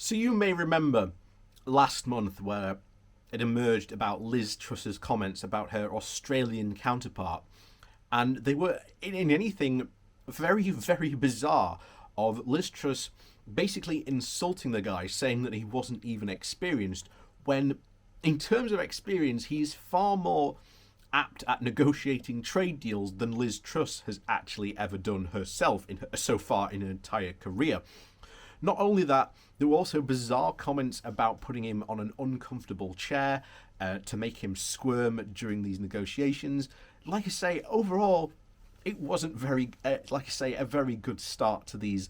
So you may remember last month where it emerged about Liz Truss's comments about her Australian counterpart, and they were in anything very, very bizarre of Liz Truss basically insulting the guy, saying that he wasn't even experienced, when in terms of experience, he's far more apt at negotiating trade deals than Liz Truss has actually ever done herself so far in her entire career. Not only that, there were also bizarre comments about putting him on an uncomfortable chair to make him squirm during these negotiations. Like I say, overall, it wasn't a very good start to these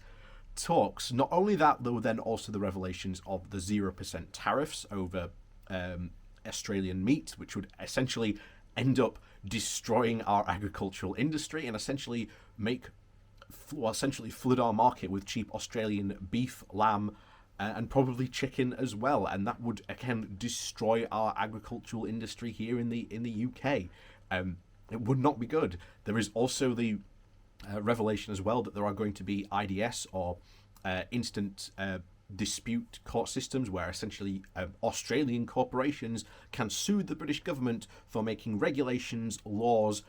talks. Not only that, there were then also the revelations of the 0% tariffs over Australian meat, which would essentially end up destroying our agricultural industry and essentially flood our market with cheap Australian beef, lamb, and probably chicken as well, and that would again destroy our agricultural industry here in the UK. It would not be good. There is also the revelation as well that there are going to be IDS or instant dispute court systems where essentially Australian corporations can sue the British government for making regulations, laws,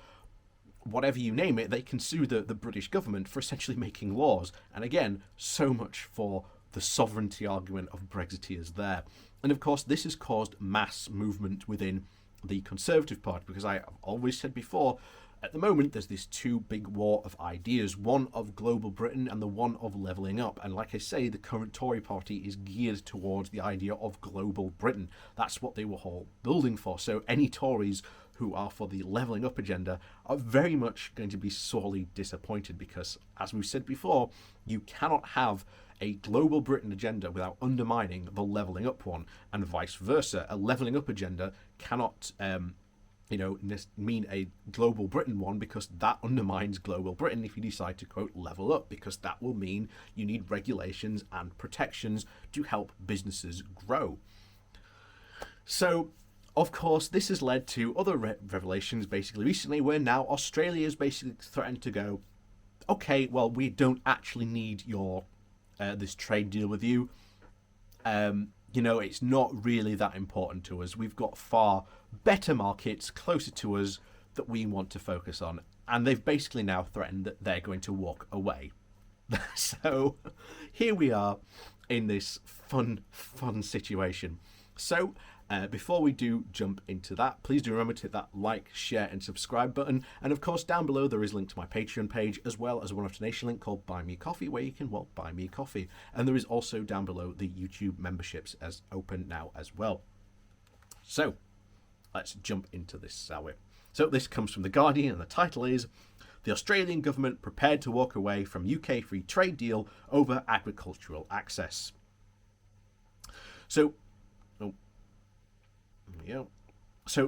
whatever you name it. They can sue the British government for essentially making laws. And again, so much for the sovereignty argument of Brexiteers there. And of course, this has caused mass movement within the Conservative Party, because I have always said before, at the moment there's this two big war of ideas, one of global Britain and the one of levelling up. And like I say, the current Tory party is geared towards the idea of global Britain. That's what they were all building for. So any Tories who are for the levelling up agenda are very much going to be sorely disappointed, because, as we've said before, you cannot have a global Britain agenda without undermining the levelling up one, and vice versa. A levelling up agenda cannot mean a global Britain one, because that undermines global Britain if you decide to, quote, level up, because that will mean you need regulations and protections to help businesses grow. So, of course, this has led to other revelations basically recently, where now Australia has basically threatened to go, okay, well, we don't actually need your this trade deal with you. It's not really that important to us. We've got far better markets closer to us that we want to focus on. And they've basically now threatened that they're going to walk away. So here we are in this fun situation. So before we do jump into that, please do remember to hit that like, share and subscribe button. And of course, down below there is a link to my Patreon page, as well as a one-off donation link called Buy Me a Coffee, where you can, buy me a coffee. And there is also down below the YouTube memberships as open now as well. So let's jump into this, shall we? So this comes from The Guardian, and the title is "The Australian Government Prepared to Walk Away from UK Free Trade Deal Over Agricultural Access." So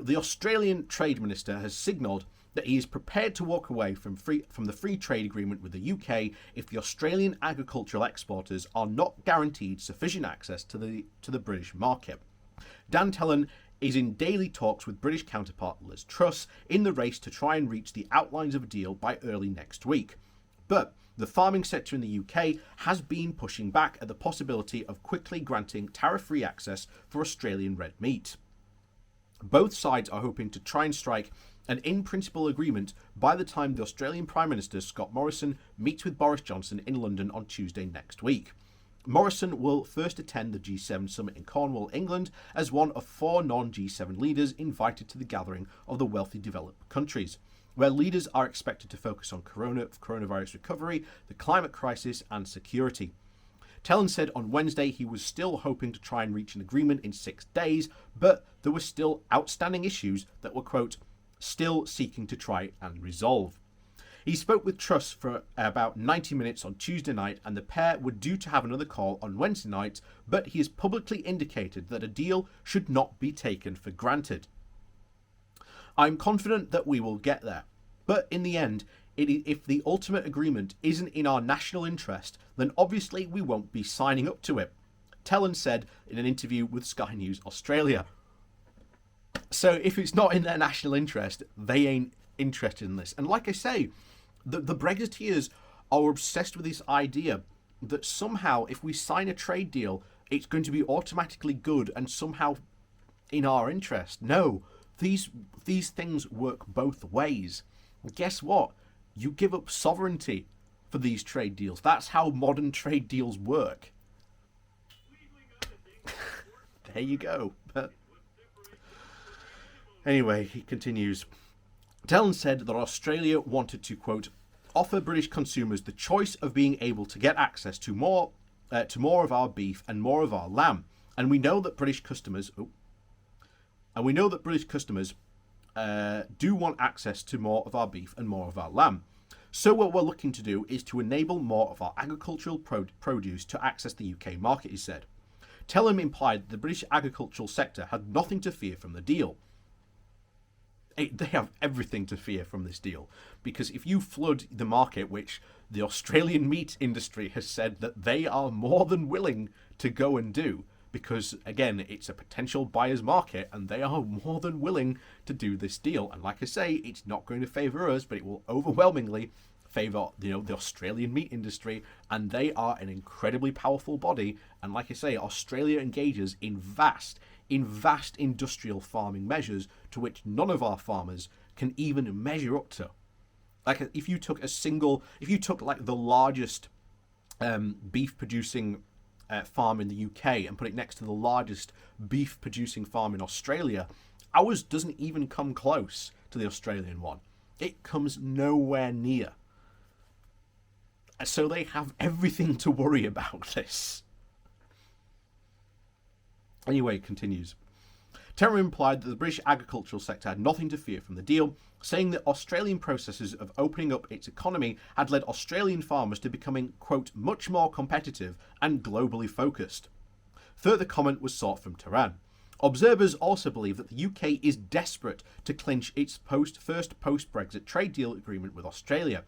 the Australian Trade Minister has signalled that he is prepared to walk away from the free trade agreement with the UK if the Australian agricultural exporters are not guaranteed sufficient access to the British market. Dan Tehan is in daily talks with British counterpart Liz Truss in the race to try and reach the outlines of a deal by early next week. But the farming sector in the UK has been pushing back at the possibility of quickly granting tariff-free access for Australian red meat. Both sides are hoping to try and strike an in-principle agreement by the time the Australian Prime Minister Scott Morrison meets with Boris Johnson in London on Tuesday next week. Morrison will first attend the G7 summit in Cornwall, England, as one of 4 non-G7 leaders invited to the gathering of the wealthy developed countries, where leaders are expected to focus on coronavirus recovery, the climate crisis and security. Tehan said on Wednesday he was still hoping to try and reach an agreement in 6 days, but there were still outstanding issues that were, quote, still seeking to try and resolve. He spoke with Truss for about 90 minutes on Tuesday night, and the pair were due to have another call on Wednesday night, but he has publicly indicated that a deal should not be taken for granted. "I'm confident that we will get there, but in the end, if the ultimate agreement isn't in our national interest, then obviously we won't be signing up to it," Tehan said in an interview with Sky News Australia. So if it's not in their national interest, they ain't interested in this. And like I say, the Brexiteers are obsessed with this idea that somehow if we sign a trade deal it's going to be automatically good and somehow in our interest. No, these things work both ways. And guess what? You give up sovereignty for these trade deals. That's how modern trade deals work. There you go. Anyway, he continues. Tehan said that Australia wanted to, quote, offer British consumers the choice of being able to get access to more of our beef and more of our lamb. And we know that British customers do want access to more of our beef and more of our lamb. So what we're looking to do is to enable more of our agricultural produce to access the UK market, he said. Tehan implied that the British agricultural sector had nothing to fear from the deal. They have everything to fear from this deal, because if you flood the market, which the Australian meat industry has said that they are more than willing to go and do, because again, it's a potential buyer's market and they are more than willing to do this deal. And like I say, it's not going to favour us, but it will overwhelmingly favour the Australian meat industry, and they are an incredibly powerful body. And like I say, Australia engages in vast industrial farming measures to which none of our farmers can even measure up to. Like if you took like the largest beef producing farm in the UK and put it next to the largest beef producing farm in Australia, ours doesn't even come close to the Australian one. It comes nowhere near. So they have everything to worry about this. Anyway, it continues. Tehan implied that the British agricultural sector had nothing to fear from the deal, saying that Australian processes of opening up its economy had led Australian farmers to becoming, quote, much more competitive and globally focused. Further comment was sought from Tehan. Observers also believe that the UK is desperate to clinch its first post-Brexit trade deal agreement with Australia,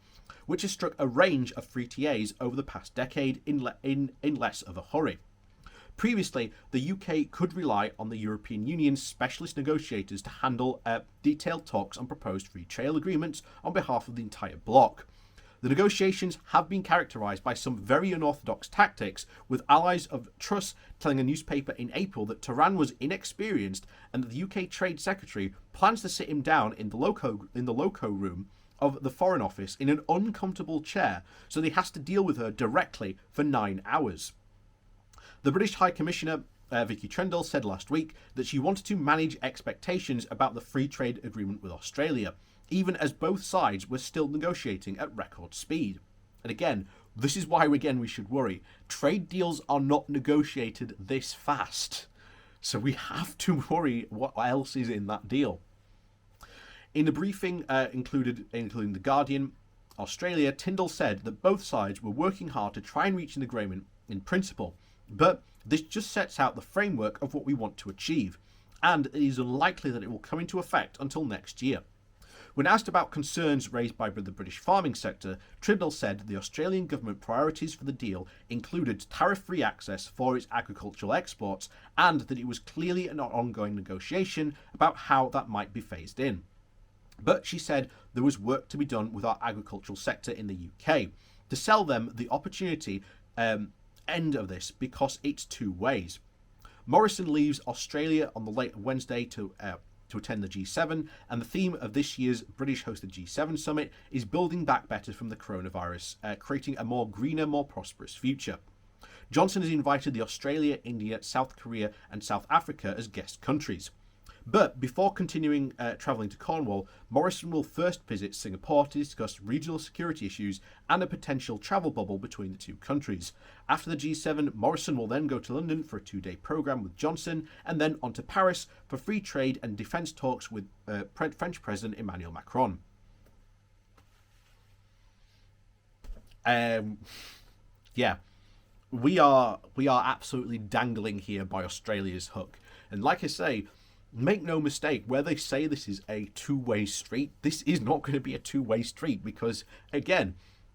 which has struck a range of free TAs over the past decade in less of a hurry. Previously, the UK could rely on the European Union's specialist negotiators to handle detailed talks on proposed free trade agreements on behalf of the entire bloc. The negotiations have been characterised by some very unorthodox tactics, with allies of Truss telling a newspaper in April that Tehan was inexperienced and that the UK Trade Secretary plans to sit him down in the loco room of the Foreign Office in an uncomfortable chair, so that he has to deal with her directly for 9 hours. The British High Commissioner, Vicky Trendle, said last week that she wanted to manage expectations about the free trade agreement with Australia, even as both sides were still negotiating at record speed. And again, this is why we should worry. Trade deals are not negotiated this fast. So we have to worry what else is in that deal. In a briefing including The Guardian, Australia, Tyndall said that both sides were working hard to try and reach an agreement in principle, but this just sets out the framework of what we want to achieve, and it is unlikely that it will come into effect until next year. When asked about concerns raised by the British farming sector, Trindle said the Australian government priorities for the deal included tariff-free access for its agricultural exports, and that it was clearly an ongoing negotiation about how that might be phased in. But she said there was work to be done with our agricultural sector in the UK to sell them the opportunity end of this, because it's two ways. Morrison leaves Australia on the late Wednesday to attend the G7, and the theme of this year's British-hosted G7 summit is building back better from the coronavirus, creating a more greener, more prosperous future. Johnson has invited the Australia, India, South Korea and South Africa as guest countries. But before continuing travelling to Cornwall, Morrison will first visit Singapore to discuss regional security issues and a potential travel bubble between the two countries. After the G7, Morrison will then go to London for a 2-day programme with Johnson, and then on to Paris for free trade and defence talks with French President Emmanuel Macron. Yeah, we are absolutely dangling here by Australia's hook. And like I say, make no mistake, where they say this is a two-way street, this is not going to be a two-way street, because, again,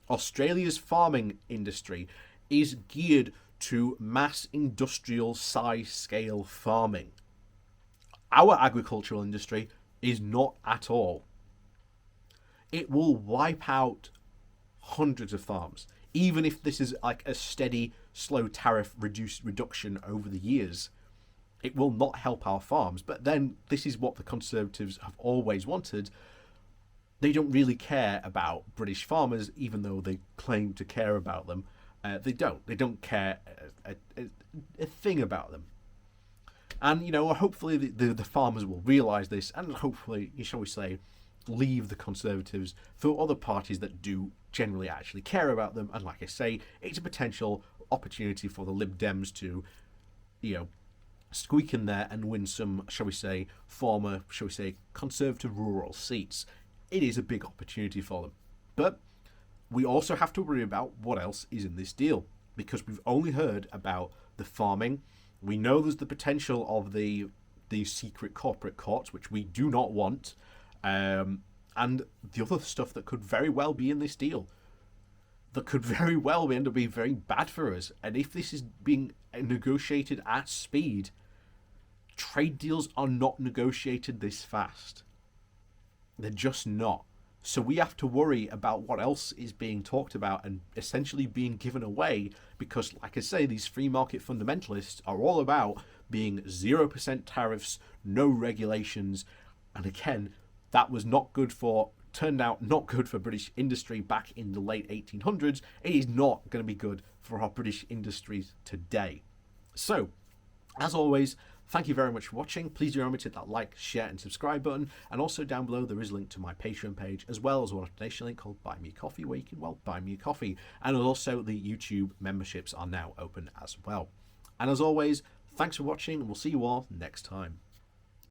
Australia's farming industry is geared to mass industrial size scale farming. Our agricultural industry is not at all. It will wipe out hundreds of farms, even if this is like a steady, slow tariff reduction over the years, it will not help our farms. But then this is what the Conservatives have always wanted. They don't really care about British farmers, even though they claim to care about them. They don't. They don't care a thing about them. And, hopefully the farmers will realise this, and hopefully, shall we say, leave the Conservatives for other parties that do generally actually care about them. And like I say, it's a potential opportunity for the Lib Dems to, squeak in there and win some, shall we say, former, Conservative rural seats. It is a big opportunity for them. But we also have to worry about what else is in this deal, because we've only heard about the farming. We know there's the potential of the secret corporate courts, which we do not want, and the other stuff that could very well be in this deal, that could very well end up being very bad for us. And if this is being negotiated at speed, trade deals are not negotiated this fast. They're just not. So we have to worry about what else is being talked about and essentially being given away, because, like I say, these free market fundamentalists are all about being 0% tariffs, no regulations. And again, that was turned out not good for British industry back in the late 1800s. It is not going to be good for our British industries today. So, as always, thank you very much for watching. Please do remember to hit that like, share and subscribe button. And also down below there is a link to my Patreon page, as well as a donation link called Buy Me a Coffee, where you can, buy me a coffee. And also the YouTube memberships are now open as well. And as always, thanks for watching, and we'll see you all next time.